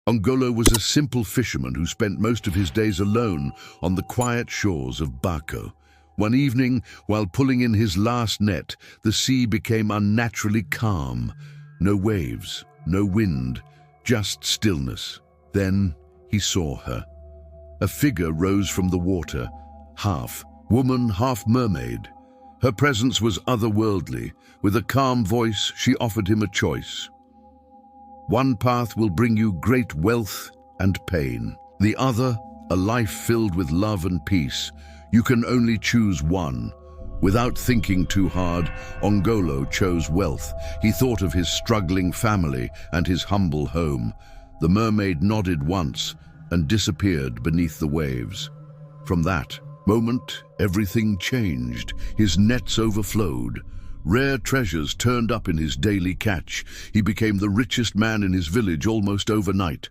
Ongolo was a simple fisherman who spent most of his days alone on the quiet shores of Bako. One evening, while pulling in his last net, the sea became unnaturally calm. No waves, no wind, just stillness. Then he saw her. A figure rose from the water, half woman, half mermaid. Her presence was otherworldly. With a calm voice, she offered him a choice. One path will bring you great wealth and pain. The other, a life filled with love and peace. You can only choose one. Without thinking too hard, Ongolo chose wealth. He thought of his struggling family and his humble home. The mermaid nodded once and disappeared beneath the waves. From that moment, everything changed. His nets overflowed. Rare treasures turned up in his daily catch. He became the richest man in his village almost overnight.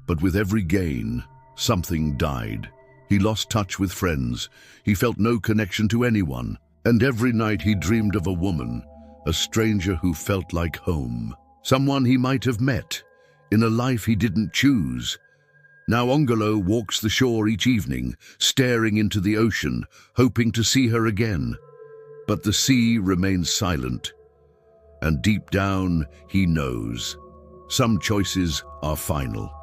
But with every gain, something died. He lost touch with friends. He felt no connection to anyone. And every night he dreamed of a woman, a stranger who felt like home. Someone he might have met in a life he didn't choose. Now Ongolo walks the shore each evening, staring into the ocean, hoping to see her again. But the sea remains silent. And deep down, he knows. Some choices are final.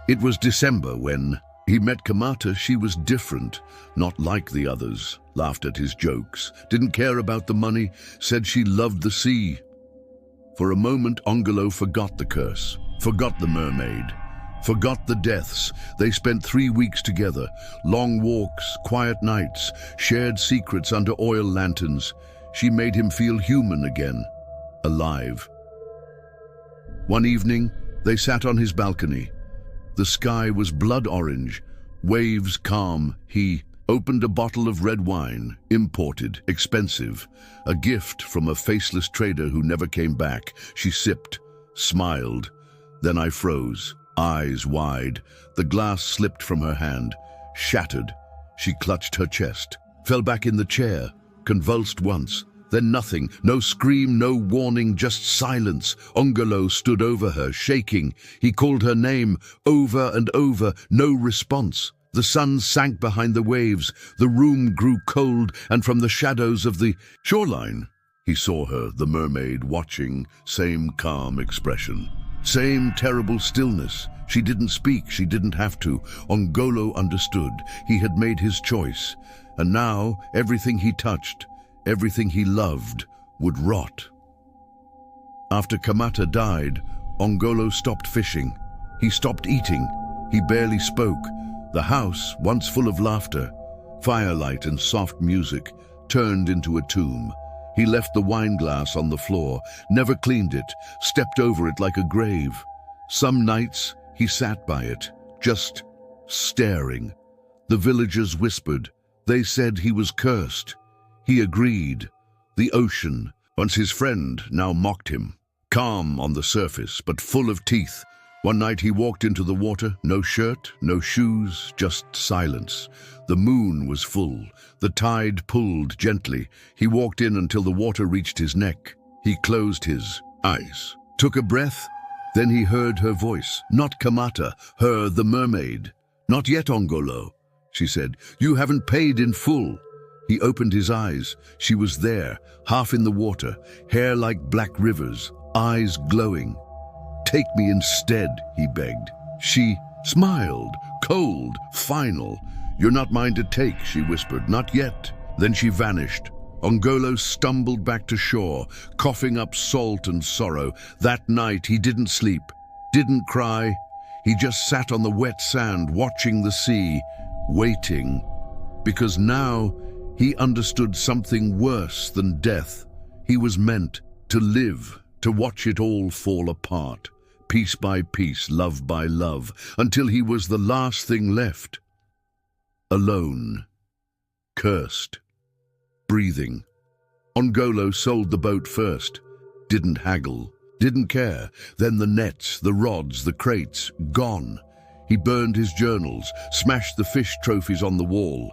It was December when he met Kamata. She was different, not like the others, laughed at his jokes, didn't care about the money, said she loved the sea. For a moment, Ongolo forgot the curse, forgot the mermaid, forgot the deaths. They spent 3 weeks together, long walks, quiet nights, shared secrets under oil lanterns. She made him feel human again, alive. One evening, they sat on his balcony. The sky was blood orange, waves calm. He opened a bottle of red wine, imported, expensive, a gift from a faceless trader who never came back. She sipped, smiled. Then I froze, eyes wide. The glass slipped from her hand, shattered. She clutched her chest, fell back in the chair, convulsed once. Then nothing, no scream, no warning, just silence. Ongolo stood over her, shaking. He called her name over and over, no response. The sun sank behind the waves. The room grew cold, and from the shadows of the shoreline, he saw her, the mermaid, watching, same calm expression, same terrible stillness. She didn't speak, she didn't have to. Ongolo understood. He had made his choice, and now everything he touched, everything he loved, would rot. After Kamata died, Ongolo stopped fishing. He stopped eating. He barely spoke. The house, once full of laughter, firelight and soft music, turned into a tomb. He left the wine glass on the floor, never cleaned it, stepped over it like a grave. Some nights he sat by it, just staring. The villagers whispered. They said he was cursed. He agreed. The ocean, once his friend, now mocked him. Calm on the surface, but full of teeth. One night he walked into the water, no shirt, no shoes, just silence. The moon was full. The tide pulled gently. He walked in until the water reached his neck. He closed his eyes, took a breath. Then he heard her voice. Not Kamata, her, the mermaid. Not yet, Ongolo, she said. You haven't paid in full. He opened his eyes. She was there, half in the water, hair like black rivers, eyes glowing. Take me instead, he begged. She smiled, cold, final. You're not mine to take, she whispered. Not yet. Then she vanished. Ongolo stumbled back to shore, coughing up salt and sorrow. That night he didn't sleep, didn't cry. He just sat on the wet sand, watching the sea, waiting. Because now he understood something worse than death. He was meant to live, to watch it all fall apart, piece by piece, love by love, until he was the last thing left. Alone, cursed, breathing. Ongolo sold the boat first, didn't haggle, didn't care. Then the nets, the rods, the crates, gone. He burned his journals, smashed the fish trophies on the wall.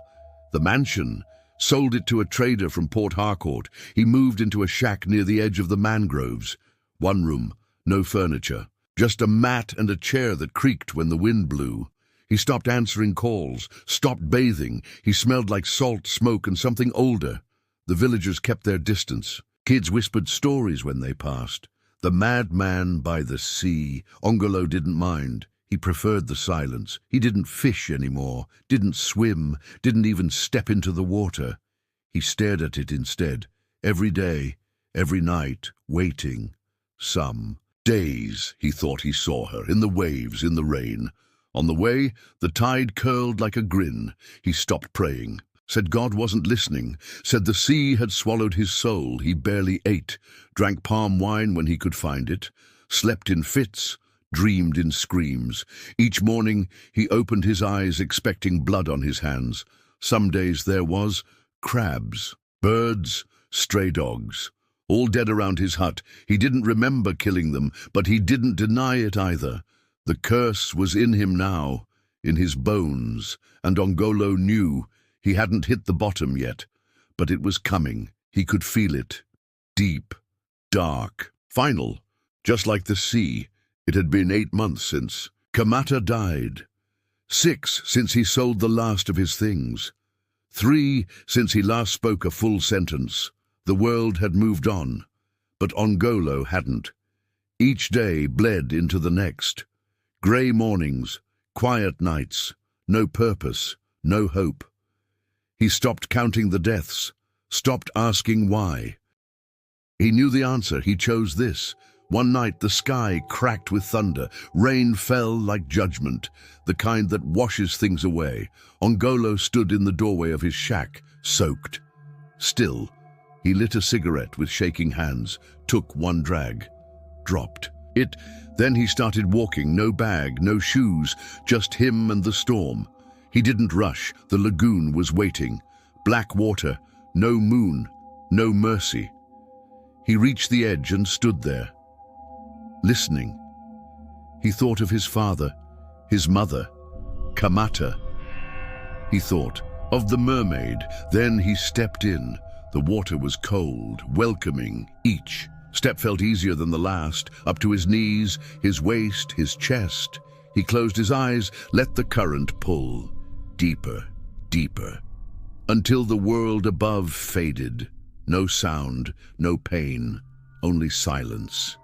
The mansion, sold it to a trader from Port Harcourt. He moved into a shack near the edge of the mangroves. One room, no furniture, Just a mat and a chair that creaked when the wind blew. He stopped answering calls, stopped bathing. He smelled like salt, smoke, and something older. The villagers kept their distance. Kids whispered stories when they passed. The madman by the sea. Ongolo didn't mind. He preferred the silence. He didn't fish anymore, didn't swim, didn't even step into the water. He stared at it instead, every day, every night, waiting. Some days he thought he saw her, in the waves, in the rain. On the way, the tide curled like a grin. He stopped praying, said God wasn't listening, said the sea had swallowed his soul. He barely ate, drank palm wine when he could find it, slept in fits, dreamed in screams. Each morning he opened his eyes expecting blood on his hands. Some days there was crabs, birds, stray dogs, all dead around his hut. He didn't remember killing them, but he didn't deny it either. The curse was in him now, in his bones, and Ongolo knew he hadn't hit the bottom yet, but it was coming. He could feel it. Deep, dark, final, just like the sea. It had been 8 months since Kamata died, 6 since he sold the last of his things, 3 since he last spoke a full sentence. The world had moved on, but Ongolo hadn't. Each day bled into the next. Grey mornings, quiet nights, no purpose, no hope. He stopped counting the deaths, stopped asking why. He knew the answer. He chose this. One night the sky cracked with thunder. Rain fell like judgment, the kind that washes things away. Ongolo stood in the doorway of his shack, soaked. Still, he lit a cigarette with shaking hands, took one drag, dropped it. Then he started walking, no bag, no shoes, just him and the storm. He didn't rush. The lagoon was waiting. Black water, no moon, no mercy. He reached the edge and stood there, listening. He thought of his father, his mother, Kamata. He thought of the mermaid. Then he stepped in. The water was cold, welcoming. Each step felt easier than the last, up to his knees, his waist, his chest. He closed his eyes, let the current pull. Deeper, deeper, until the world above faded. No sound, no pain, only silence.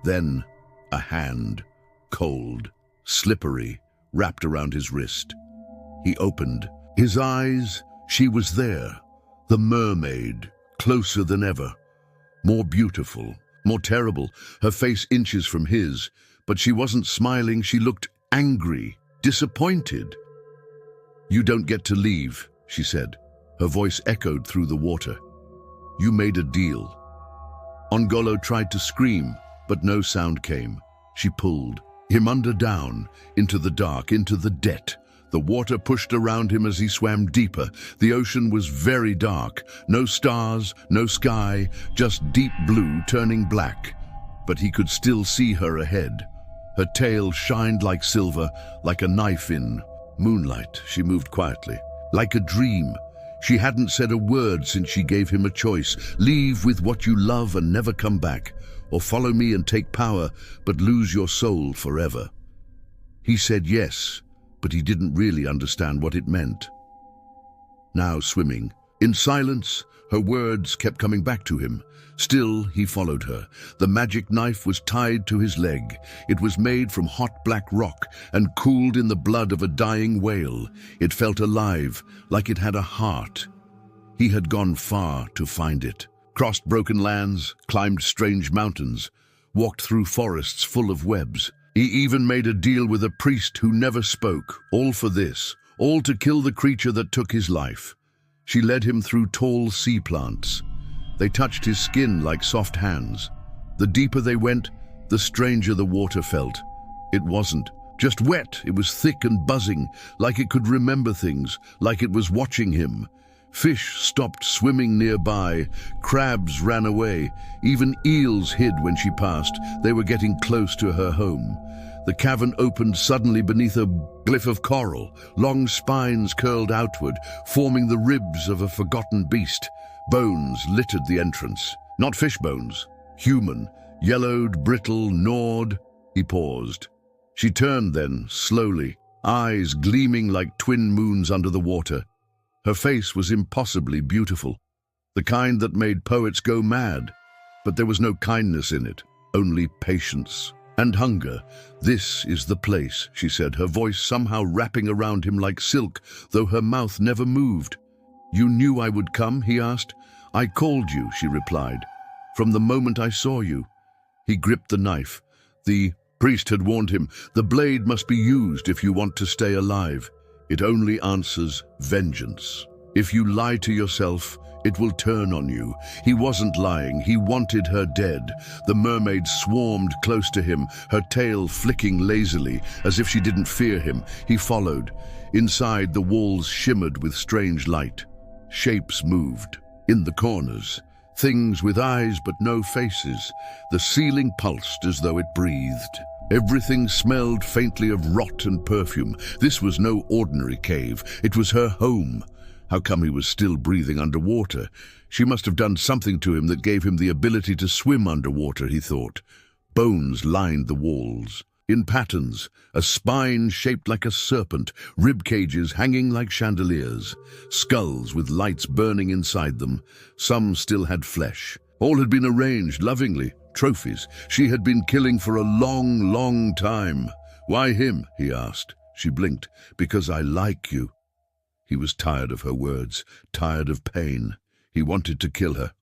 Then a hand, cold, slippery, wrapped around his wrist. He opened his eyes. She was there, the mermaid, closer than ever. More beautiful, more terrible, her face inches from his. But she wasn't smiling. She looked angry, disappointed. "You don't get to leave," she said. Her voice echoed through the water. "You made a deal." Ongolo tried to scream, but no sound came. She pulled him down, into the dark, into the debt. The water pushed around him as he swam deeper. The ocean was very dark. No stars, no sky, just deep blue turning black. But he could still see her ahead. Her tail shined like silver, like a knife in moonlight. She moved quietly, like a dream. She hadn't said a word since she gave him a choice. Leave with what you love and never come back, or follow me and take power, but lose your soul forever. He said yes, but he didn't really understand what it meant. Now swimming, in silence, her words kept coming back to him. Still, he followed her. The magic knife was tied to his leg. It was made from hot black rock and cooled in the blood of a dying whale. It felt alive, like it had a heart. He had gone far to find it. Crossed broken lands, climbed strange mountains, walked through forests full of webs. He even made a deal with a priest who never spoke, all for this, all to kill the creature that took his life. She led him through tall sea plants. They touched his skin like soft hands. The deeper they went, the stranger the water felt. It wasn't just wet, it was thick and buzzing, like it could remember things, like it was watching him. Fish stopped swimming nearby, crabs ran away, even eels hid when she passed. They were getting close to her home. The cavern opened suddenly beneath a glyph of coral. Long spines curled outward, forming the ribs of a forgotten beast. Bones littered the entrance. Not fish bones, human, yellowed, brittle, gnawed. He paused. She turned then, slowly, eyes gleaming like twin moons under the water. Her face was impossibly beautiful, the kind that made poets go mad. But there was no kindness in it, only patience and hunger. "This is the place," she said, her voice somehow wrapping around him like silk, though her mouth never moved. "You knew I would come?" he asked. "I called you," she replied, "from the moment I saw you." He gripped the knife. The priest had warned him, "The blade must be used if you want to stay alive. It only answers vengeance. If you lie to yourself, it will turn on you." He wasn't lying. He wanted her dead. The mermaid swarmed close to him, her tail flicking lazily, as if she didn't fear him. He followed. Inside, the walls shimmered with strange light. Shapes moved. In the corners, things with eyes but no faces. The ceiling pulsed as though it breathed. Everything smelled faintly of rot and perfume. This was no ordinary cave. It was her home. How come he was still breathing underwater? She must have done something to him that gave him the ability to swim underwater, he thought. Bones lined the walls, in patterns, a spine shaped like a serpent, rib cages hanging like chandeliers, skulls with lights burning inside them. Some still had flesh. All had been arranged lovingly, trophies. She had been killing for a long, long time. "Why him?" he asked. She blinked. "Because I like you." He was tired of her words, tired of pain. He wanted to kill her.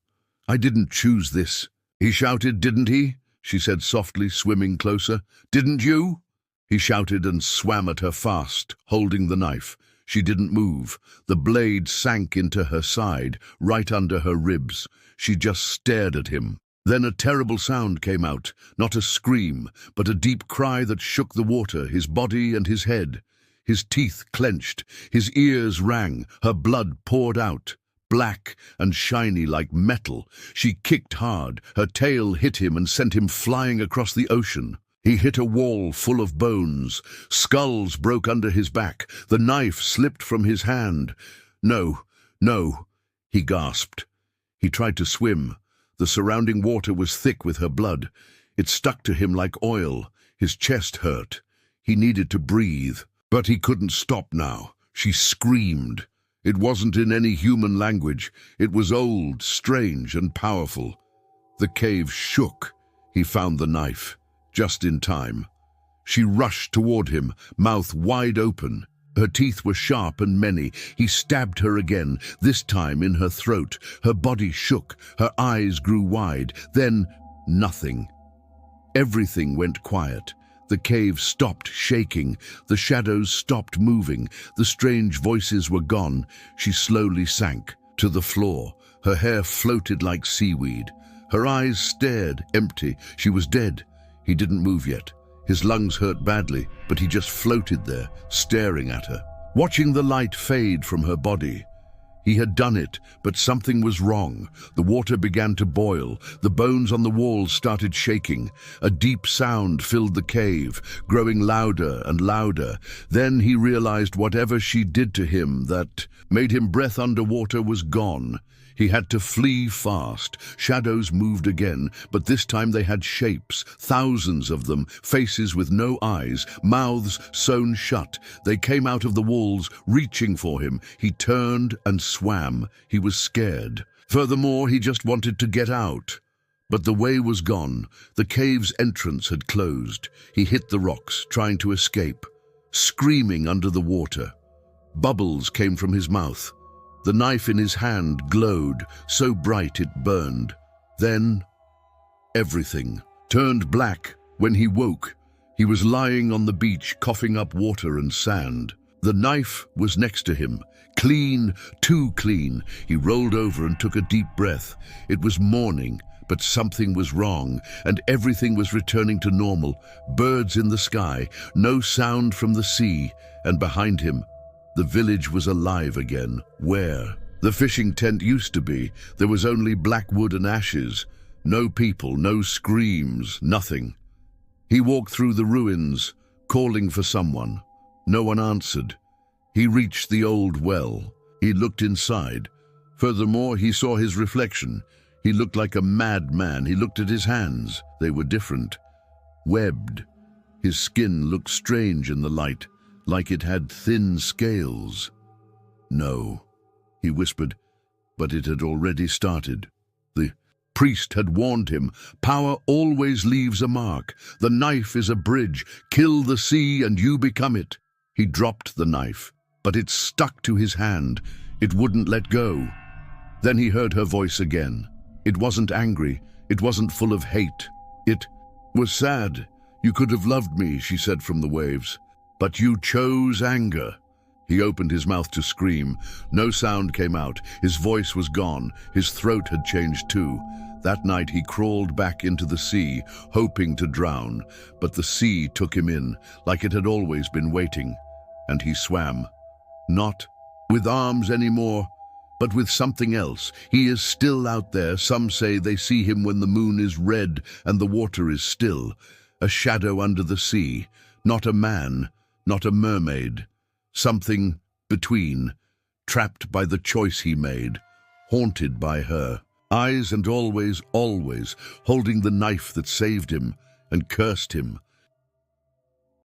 "I didn't choose this," he shouted. "Didn't he?" she said softly, swimming closer. "Didn't you?" He shouted and swam at her fast, holding the knife. She didn't move. The blade sank into her side, right under her ribs. She just stared at him. Then a terrible sound came out, not a scream, but a deep cry that shook the water, his body and his head. His teeth clenched, his ears rang, her blood poured out, black and shiny like metal. She kicked hard, her tail hit him and sent him flying across the ocean. He hit a wall full of bones. Skulls broke under his back. The knife slipped from his hand. "No, no," he gasped. He tried to swim. The surrounding water was thick with her blood. It stuck to him like oil. His chest hurt. He needed to breathe. But he couldn't stop now. She screamed. It wasn't in any human language. It was old, strange, and powerful. The cave shook. He found the knife, just in time. She rushed toward him, mouth wide open. Her teeth were sharp and many. He stabbed her again, this time in her throat. Her body shook. Her eyes grew wide. Then, nothing. Everything went quiet. The cave stopped shaking. The shadows stopped moving. The strange voices were gone. She slowly sank to the floor. Her hair floated like seaweed. Her eyes stared, empty. She was dead. He didn't move yet. His lungs hurt badly, but he just floated there, staring at her, watching the light fade from her body. He had done it, but something was wrong. The water began to boil. The bones on the walls started shaking. A deep sound filled the cave, growing louder and louder. Then he realized whatever she did to him that made him breath underwater was gone. He had to flee fast. Shadows moved again, but this time they had shapes, thousands of them, faces with no eyes, mouths sewn shut. They came out of the walls, reaching for him. He turned and swam. He was scared. Furthermore, he just wanted to get out. But the way was gone. The cave's entrance had closed. He hit the rocks, trying to escape, screaming under the water. Bubbles came from his mouth. The knife in his hand glowed, so bright it burned. Then, everything turned black. When he woke, he was lying on the beach, coughing up water and sand. The knife was next to him, clean, too clean. He rolled over and took a deep breath. It was morning, but something was wrong, and everything was returning to normal. Birds in the sky, no sound from the sea, and behind him, the village was alive again. Where? The fishing tent used to be. There was only black wood and ashes. No people, no screams, nothing. He walked through the ruins, calling for someone. No one answered. He reached the old well. He looked inside. Furthermore, he saw his reflection. He looked like a madman. He looked at his hands. They were different. Webbed. His skin looked strange in the light, like it had thin scales. "No," he whispered, but it had already started. The priest had warned him, "Power always leaves a mark. The knife is a bridge. Kill the sea and you become it." He dropped the knife, but it stuck to his hand. It wouldn't let go. Then he heard her voice again. It wasn't angry. It wasn't full of hate. It was sad. "You could have loved me," she said from the waves, "but you chose anger." He opened his mouth to scream. No sound came out. His voice was gone. His throat had changed too. That night he crawled back into the sea, hoping to drown, but the sea took him in, like it had always been waiting, and he swam. Not with arms anymore, but with something else. He is still out there. Some say they see him when the moon is red and the water is still. A shadow under the sea. Not a man, not a mermaid. Something between, trapped by the choice he made, haunted by her. Eyes and always, always, holding the knife that saved him and cursed him.